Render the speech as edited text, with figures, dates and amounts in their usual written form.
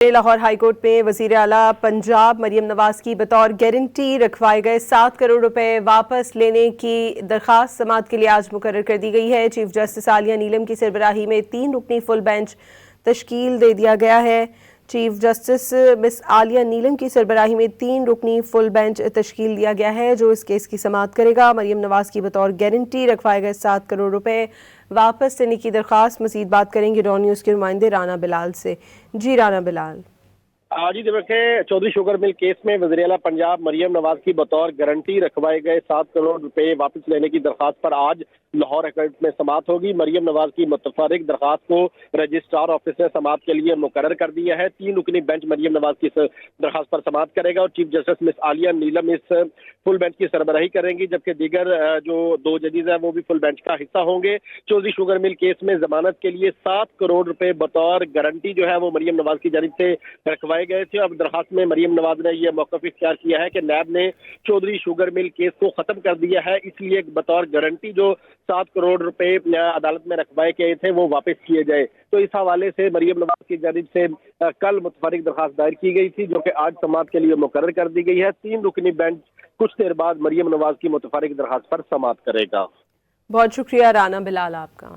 Lahore high court में वजीर आला पंजाब मरियम नवाज की बतौर गारंटी रखवाए गए 7 करोड़ रुपए वापस लेने की दरखास्त समाअत के लिए आज मुकर्रर कर दी गई है। चीफ जस्टिस आलिया नीलम की सरबराही में 3 रुकनी फुल बेंच तश्कील दे दिया गया है। चीफ जस्टिस मिस आलिया नीलम की सरबराही में 3 रुकनी फुल बेंच तश्कील दिया गया है जो इस केस की समाअत करेगा। मरियम नवाज की बतौर गारंटी रखवाए गए 7 करोड़ रुपए वापस लेने की दरखास्त। मजीद बात करेंगे डॉन न्यूज़ के नुमाइंदे राना बिलाल से। जी राना बिलाल। जी देखिए, चौधरी शुगर मिल केस में वज़ीर आला पंजाब मरियम नवाज की बतौर गारंटी रखवाए गए 7 करोड़ रुपए वापस लेने की दरखास्त पर आज लाहौर हाईकोर्ट में समाअत होगी। मरियम नवाज की मुतफर्रिक दरखास्त को रजिस्ट्रार ऑफिस ने समाअत के लिए मुकर्रर कर दिया है। 3 रुकनी बेंच मरियम नवाज की दरखास्त पर समाअत करेगा और चीफ जस्टिस मिस आलिया नीलम इस फुल बेंच की सरबराही करेंगी, जबकि दीगर जो 2 जजेज हैं वो भी फुल बेंच का हिस्सा होंगे। चौधरी शुगर मिल केस में जमानत के लिए 7 करोड़ रुपए बतौर गारंटी जो है वो मरियम नवाज की जानिब से रखवाए गए थे। अब दरखास्त में मरियम नवाज ने यह मौक़िफ़ इख्तियार किया है कि नैब ने चौधरी शुगर मिल केस को खत्म कर दिया है, इसलिए बतौर गारंटी जो 7 करोड़ रुपए अदालत में रखवाए गए थे वो वापस किए जाए। तो इस हवाले से मरियम नवाज की जानिब से कल मुतफर्रिक दरखास्त दायर की गई थी जो कि आज समाअत के लिए मुकर्रर कर दी गई है। 3 रुकनी बेंच कुछ देर बाद मरियम नवाज की मुतफर्रिक दरखास्त पर समाअत करेगा। बहुत शुक्रिया राना बिलाल आपका।